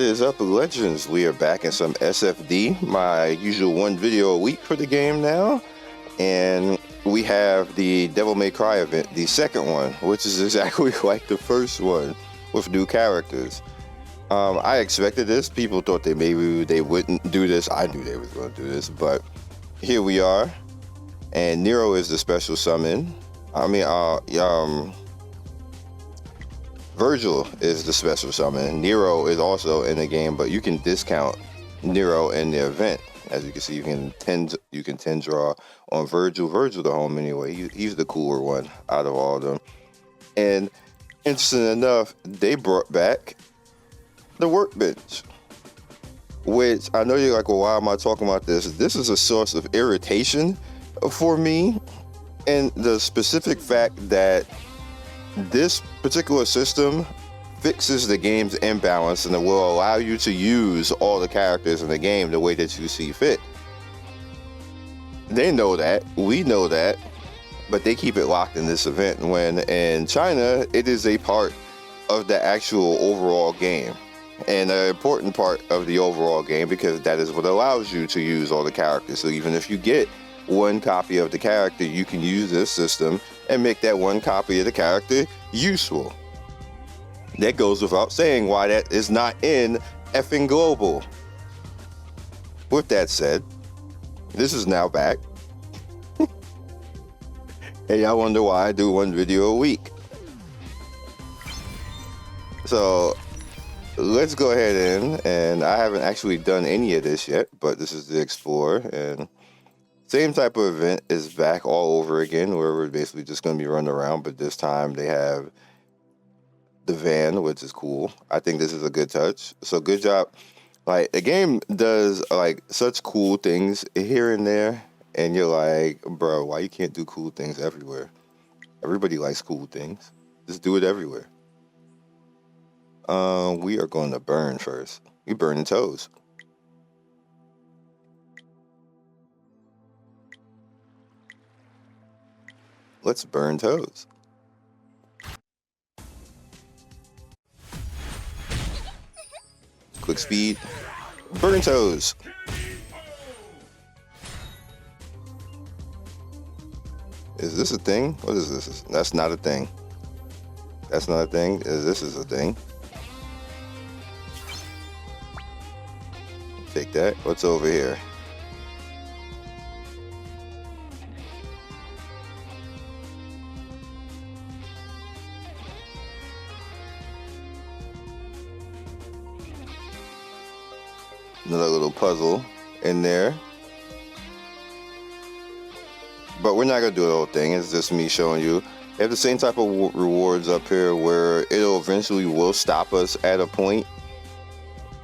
What is up, legends? We are back in some SFD, my usual one video a week for the game now. And we have the Devil May Cry event, the second one, which is exactly like the first one with new characters. I expected this. People thought maybe they wouldn't do this. I knew they was going to do this, but here we are. And Nero is the special summon. Virgil is the special summon. Nero is also in the game, but you can discount Nero in the event. As you can see, you can 10 draw on Virgil. Virgil the home anyway. He's the cooler one out of all of them. And interesting enough, they brought back the workbench, which I know you're like, well, why am I talking about this? This is a source of irritation for me, and the specific fact that this particular system fixes the game's imbalance and it will allow you to use all the characters in the game the way that you see fit. They know that, we know that, but they keep it locked in this event when in China it is a part of the actual overall game, and an important part of the overall game, because that is what allows you to use all the characters. So even if you get one copy of the character, you can use this system and make that one copy of the character useful. That goes without saying why that is not in effing global. With that said, this is now back. And y'all wonder why I do one video a week. So let's go ahead and I haven't actually done any of this yet, but this is the Explorer, and same type of event is back all over again, where we're basically just going to be running around, but this time they have the van, which is cool. I think this is a good touch. So good job. Like, the game does like such cool things here and there, and you're like, bro, why you can't do cool things everywhere? Everybody likes cool things. Just do it everywhere. We are going to burn first. We burning toes. Let's burn toes. Quick speed. Burn toes. Is this a thing? What is this? That's not a thing. That's not a thing. This is a thing. Take that. What's over here? Another little puzzle in there. But we're not going to do the whole thing. It's just me showing you. They have the same type of rewards up here where it'll eventually will stop us at a point.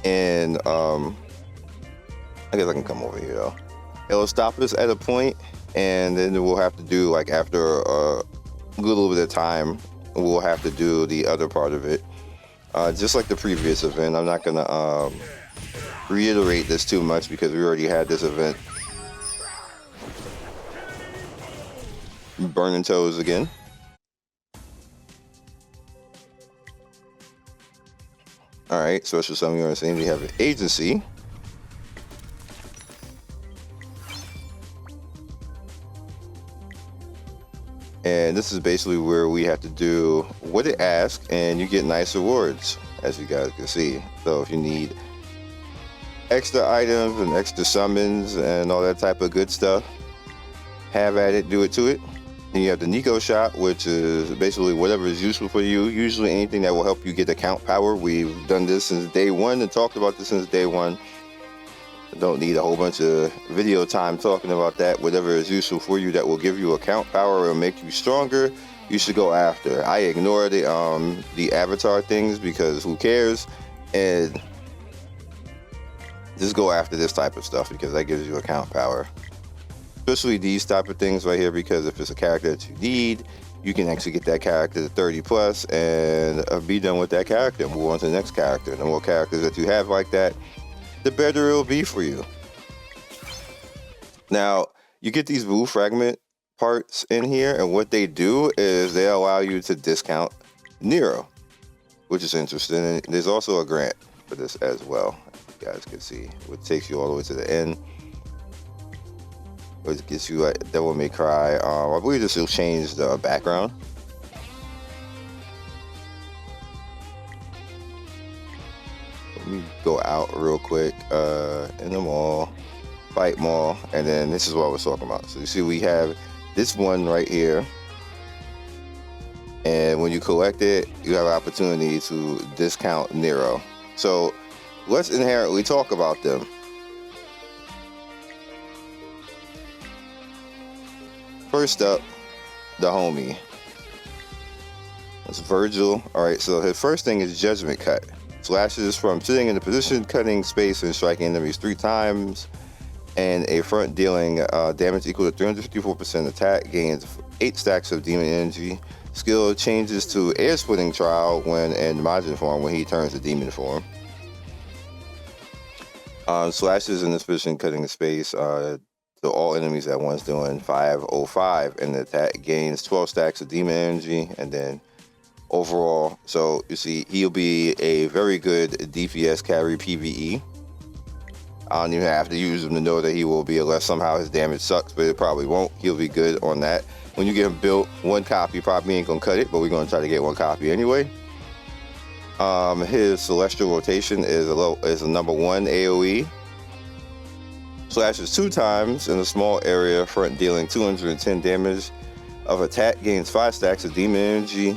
And I guess I can come over here though. It'll stop us at a point, and then we'll have to do, like, after a little bit of time, we'll have to do the other part of it. Just like the previous event. I'm not going to reiterate this too much because we already had this event. Burning toes again. Alright, special summon you were saying we have an agency. And this is basically where we have to do what it asks, and you get nice rewards, as you guys can see. So if you need extra items and extra summons and all that type of good stuff, have at it, do it to it. Then you have the Nico shop, which is basically whatever is useful for you, usually anything that will help you get account power. We've done this since day one and talked about this since day one. Don't need a whole bunch of video time talking about that. Whatever is useful for you that will give you account power or make you stronger, you should go after. I ignore the avatar things because who cares, and just go after this type of stuff because that gives you account power. Especially these type of things right here, because if it's a character that you need, you can actually get that character to 30 plus and be done with that character and move on to the next character. The more characters that you have like that, the better it'll be for you. Now, you get these blue fragment parts in here, and what they do is they allow you to discount Nero, which is interesting. And there's also a grant of this as well. You guys can see, which takes you all the way to the end, which gets you like Devil May Cry. I believe this will change the background. Let me go out real quick in the mall, fight mall, and then this is what I was talking about. So you see we have this one right here, and when you collect it, you have an opportunity to discount Nero. So let's inherently talk about them. First up, the homie. That's Virgil. All right, so his first thing is Judgment Cut. Slashes from sitting in the position, cutting space and striking enemies 3 times, and a front dealing damage equal to 354% attack, gains 8 stacks of demon energy. Skill changes to air splitting trial when in Majin form when he turns to demon form. Slashes in this position, cutting space to all enemies at once, doing 505, and the attack gains 12 stacks of demon energy, and then overall, so you see he'll be a very good DPS carry PvE. I don't even have to use him to know that he will be, unless somehow his damage sucks, but it probably won't. He'll be good on that. When you get him built, 1 copy probably ain't gonna cut it, but we're gonna try to get 1 copy anyway. His celestial rotation is a number 1 AoE. Slashes 2 times in a small area, front dealing 210 damage of attack, gains 5 stacks of demon energy.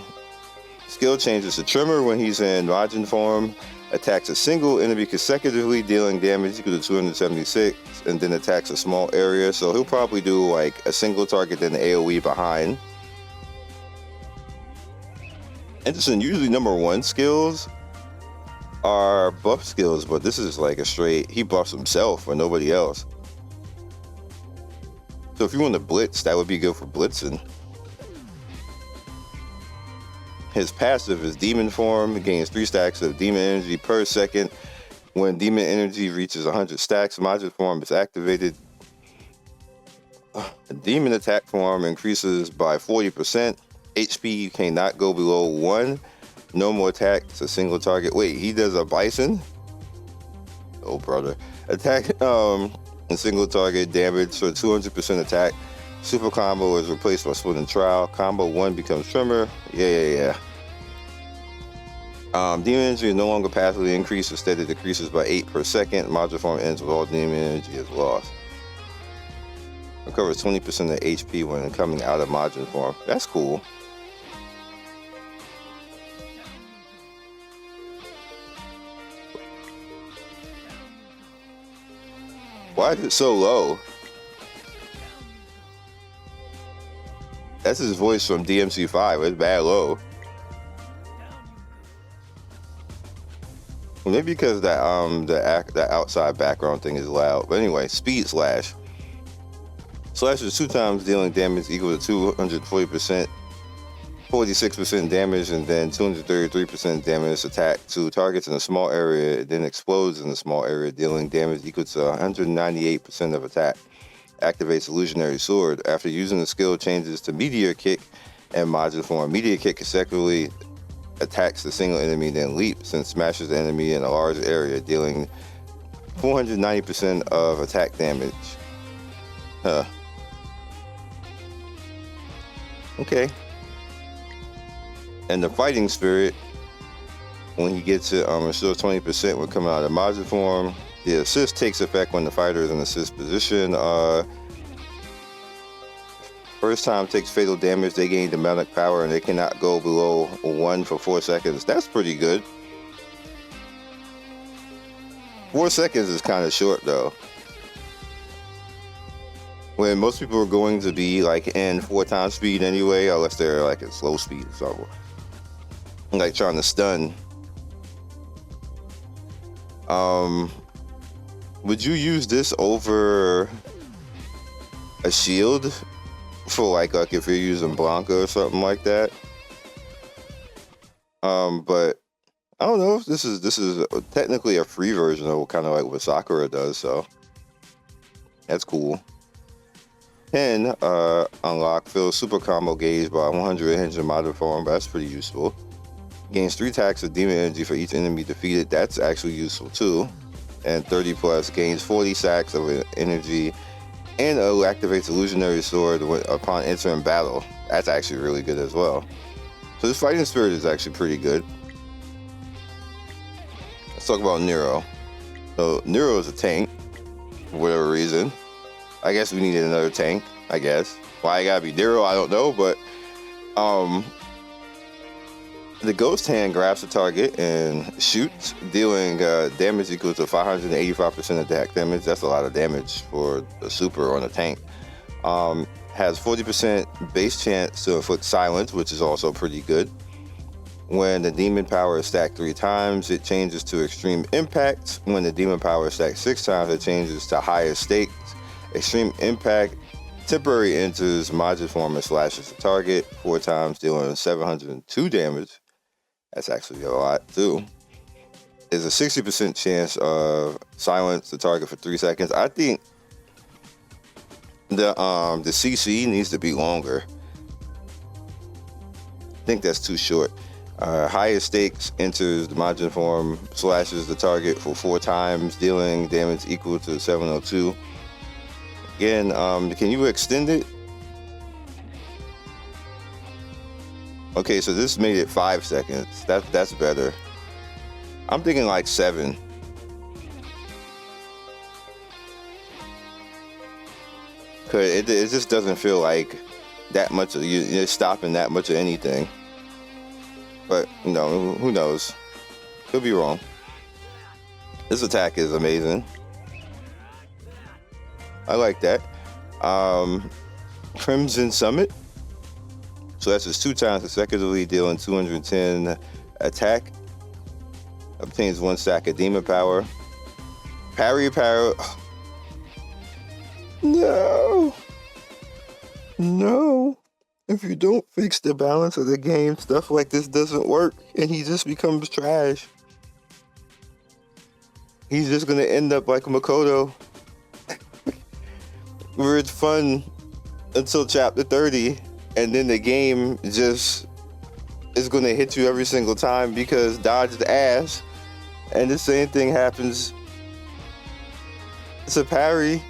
Skill changes to Tremor when he's in Majin form, attacks a single enemy consecutively, dealing damage equal to 276, and then attacks a small area. So he'll probably do like a single target, then the AoE behind. Interesting, usually number 1 skills are buff skills, but this is like a straight, he buffs himself or nobody else. So if you want to blitz, that would be good for blitzing. His passive is demon form. It gains 3 stacks of demon energy per second. When demon energy reaches 100 stacks, Majin form is activated. Demon attack form increases by 40%. HP cannot go below 1. No more attack. It's a single target. Wait, he does a bison? Oh, brother. Attack a single target damage for 200% attack. Super combo is replaced by splitting trial. Combo 1 becomes Tremor. Yeah. Demon energy is no longer passively increased. Instead, it decreases by 8 per second. Majin form ends with all demon energy is lost. Recovers 20% of HP when coming out of Majin form. That's cool. Why is it so low? That's his voice from DMC 5. It's bad low. Well, maybe because that outside background thing is loud. But anyway, speed slash. Slashes 2 times, dealing damage equal to 240%, 46% damage, and then 233% damage attack to targets in a small area. It then explodes in a small area, dealing damage equal to 198% of attack. Activates illusionary sword. After using the skill, changes to meteor kick and Majin form. Meteor kick consecutively attacks the single enemy, then leaps and smashes the enemy in a large area, dealing 490% of attack damage. Okay. And the fighting spirit, when he gets it, restores 20% when coming out of Majin form. The assist takes effect when the fighter is in assist position. First time takes fatal damage, they gain demonic power, and they cannot go below 1 for 4 seconds. That's pretty good. 4 seconds is kind of short though. When most people are going to be like in 4 times speed anyway, unless they're like at slow speed or something. Like trying to stun. Would you use this over a shield for like if you're using Blanca or something like that? But I don't know. This is technically a free version of kind of like what Sakura does, so that's cool. 10 unlock, fill super combo gauge by 100 hinge in Majin form. That's pretty useful. Gains 3 attacks of demon energy for each enemy defeated. That's actually useful too. And 30 plus gains 40 stacks of energy, and activates illusionary sword upon entering battle. That's actually really good as well. So this fighting spirit is actually pretty good. Let's talk about Nero. So Nero is a tank for whatever reason. I guess we needed another tank, I guess. Why it gotta be Nero, I don't know, but the ghost hand grabs the target and shoots, dealing damage equal to 585% attack damage. That's a lot of damage for a super on a tank. Has 40% base chance to inflict silence, which is also pretty good. When the demon power is stacked 3 times, it changes to extreme impact. When the demon power is stacked 6 times, it changes to higher stakes. Extreme impact temporary enters Majin form and slashes the target 4 times, dealing 702 damage. That's actually a lot too. There's a 60% chance of silence the target for 3 seconds. I think the CC needs to be longer. I think that's too short. Higher stakes enters the Majin form, slashes the target for 4 times, dealing damage equal to 702. Again, can you extend it? Okay, so this made it 5 seconds. That's better. I'm thinking like 7. Cause it just doesn't feel like that much of you're stopping that much of anything. But you know, who knows? Could be wrong. This attack is amazing. I like that. Crimson Summit. So that's just 2 times consecutively, dealing 210 attack. Obtains 1 stack of demon power. Parry power. No. No. If you don't fix the balance of the game, stuff like this doesn't work, and he just becomes trash. He's just gonna end up like Makoto, where it's fun until chapter 30, and then the game just is gonna hit you every single time because dodged ass, and the same thing happens to parry.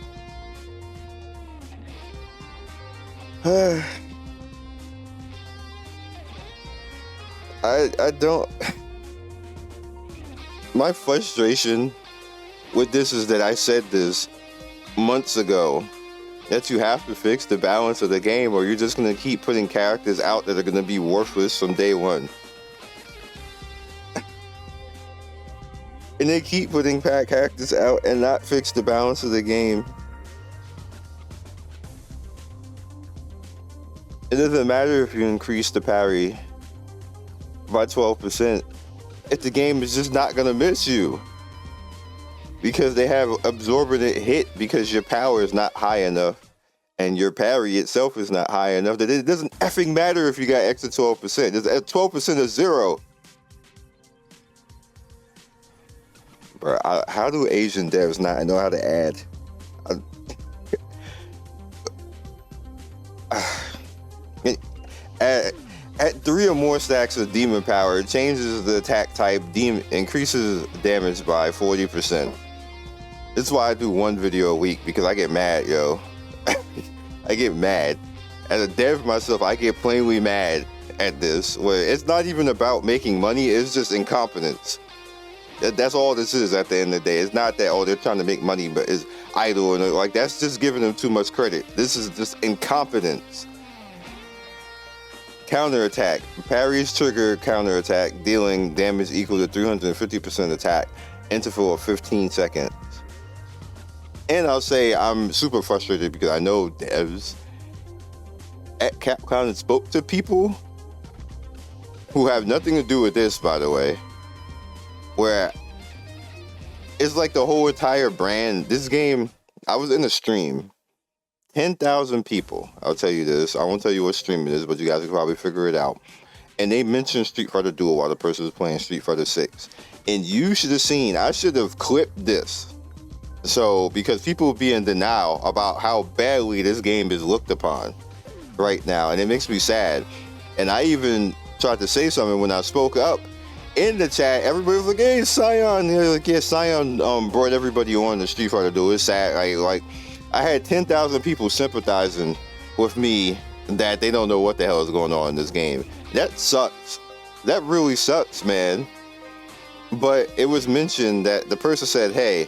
I don't. My frustration with this is that I said this months ago, that you have to fix the balance of the game, or you're just gonna keep putting characters out that are gonna be worthless from day one. And they keep putting characters out and not fix the balance of the game. It doesn't matter if you increase the parry by 12%, if the game is just not gonna miss you. Because they have absorbent hit because your power is not high enough and your parry itself is not high enough that it doesn't effing matter if you got extra 12%. 12% is 0. Bro, how do Asian devs not know how to add? At 3 or more stacks of demon power, it changes the attack type, increases damage by 40%. This is why I do 1 video a week, because I get mad, yo. I get mad. As a dev myself, I get plainly mad at this, where it's not even about making money, it's just incompetence. That's all this is at the end of the day. It's not that, oh, they're trying to make money, but it's idle, and like, that's just giving them too much credit. This is just incompetence. Counterattack. Parries trigger counterattack, dealing damage equal to 350% attack, interval of 15 seconds. And I'll say I'm super frustrated because I know devs at Capcom spoke to people who have nothing to do with this, by the way, where it's like the whole entire brand. This game, I was in a stream. 10,000 people. I'll tell you this. I won't tell you what stream it is, but you guys can probably figure it out. And they mentioned Street Fighter Duel while the person was playing Street Fighter 6. And you should have seen, I should have clipped this. So, because people be in denial about how badly this game is looked upon right now. And it makes me sad. And I even tried to say something when I spoke up in the chat. Everybody was like, "Hey, Scion!" They're like, "Yeah, Scion brought everybody on the Street Fighter Duel." It's sad. Like I had 10,000 people sympathizing with me that they don't know what the hell is going on in this game. That sucks. That really sucks, man. But it was mentioned that the person said, "Hey,"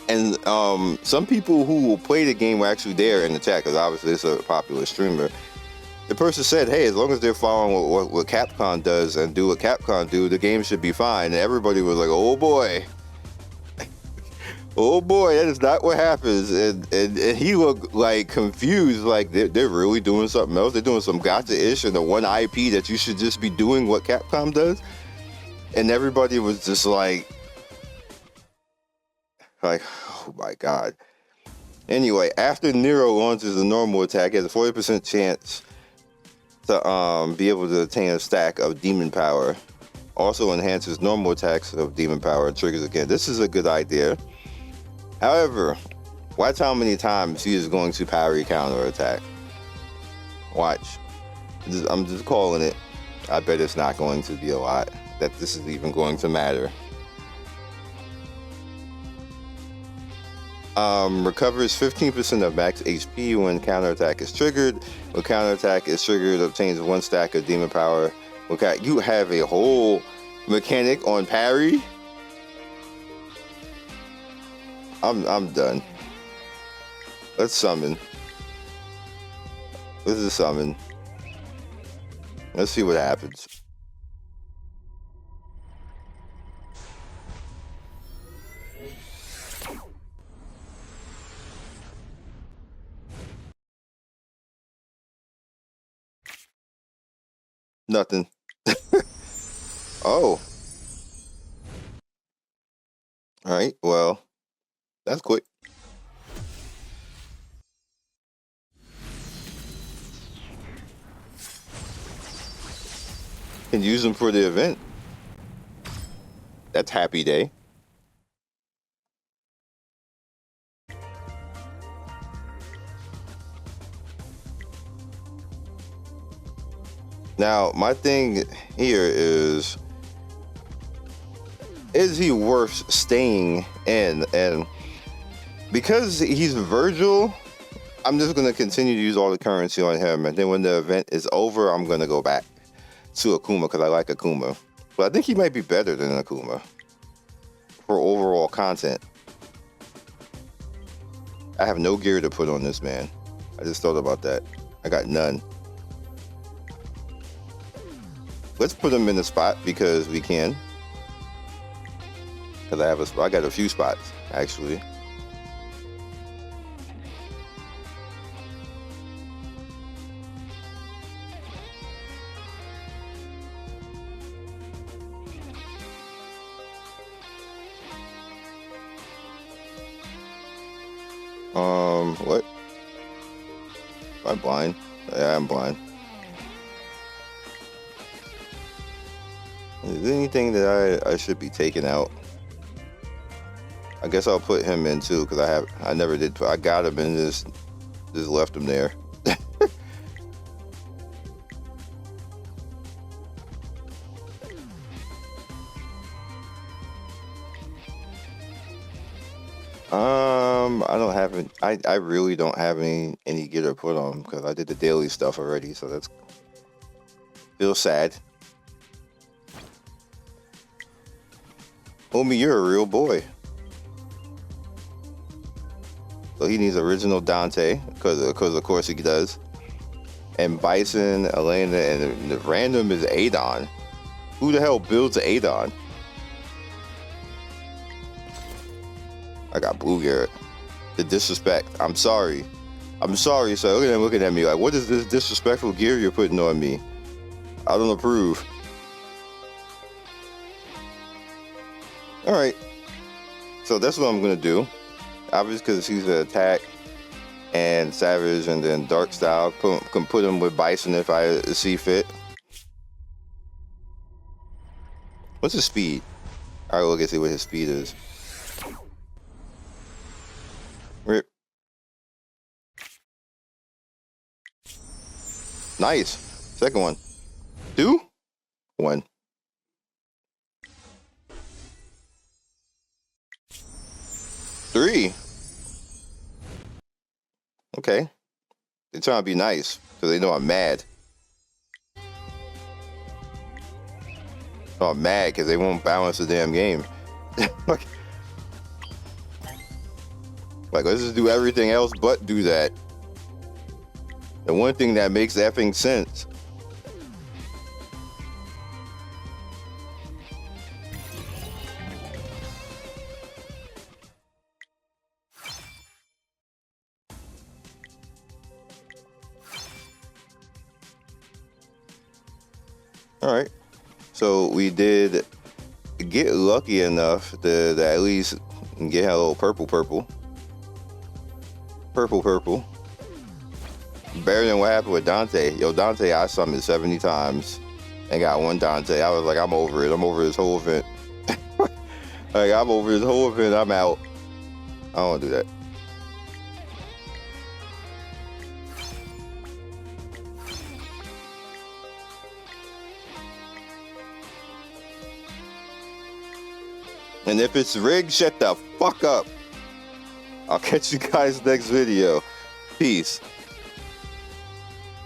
and some people who will play the game were actually there in the chat because obviously it's a popular streamer. The person said, "Hey, as long as they're following what Capcom does and do what Capcom do, the game should be fine." And everybody was like, "Oh boy, oh boy, that is not what happens." And he looked like confused, like they're really doing something else. They're doing some gotcha-ish and the one IP that you should just be doing what Capcom does. And everybody was just like, oh my god. Anyway, after Nero launches a normal attack, he has a 40% chance to be able to attain a stack of demon power. Also enhances normal attacks of demon power and triggers again. This is a good idea. However, watch how many times he is going to parry counter attack. Watch. I'm just calling it. I bet it's not going to be a lot that this is even going to matter. Recovers 15% of max HP when counterattack is triggered. When counterattack is triggered, obtains 1 stack of demon power. Okay, you have a whole mechanic on parry. I'm done. Let's summon. This is summon. Let's see what happens. Nothing. Oh. Alright, well, that's quick. Can use them for the event. That's happy day. Now, my thing here is he worth staying in? And because he's Virgil, I'm just going to continue to use all the currency on him. And then when the event is over, I'm going to go back to Akuma because I like Akuma. But I think he might be better than Akuma for overall content. I have no gear to put on this man. I just thought about that. I got none. Let's put him in the spot because we can. Because I got a few spots actually. What? Am I blind? Yeah, I'm blind. Is there anything that I should be taking out? I guess I'll put him in too because I never did. I got him and just left him there. I don't have it. I really don't have any gear to put on because I did the daily stuff already. So that's feel sad. Homie, you're a real boy. So he needs original Dante because of course he does. And Bison, Elena, and the random is Adon. Who the hell builds Adon? I got Blue Garrett. The disrespect. I'm sorry. I'm sorry, sir. Look at him looking at me like, what is this disrespectful gear you're putting on me? I don't approve. Alright. So that's what I'm going to do. Obviously, because he's an attack and savage and then dark style. Can put him with Bison if I see fit. What's his speed? Alright, we'll get to see what his speed is. Rip. Nice. Second one. 2, 1. Three. Okay. They're trying to be nice because they know I'm mad. Oh, I'm mad because they won't balance the damn game. like, let's just do everything else but do that. The one thing that makes effing sense. All right. So we did get lucky enough to at least get a little purple. Better than what happened with Dante. Yo, Dante, I summoned 70 times and got one Dante. I was like, I'm over it. I'm over this whole event. I'm over this whole event. I'm out. I don't want to do that. And if it's rigged, shut the fuck up. I'll catch you guys next video. Peace.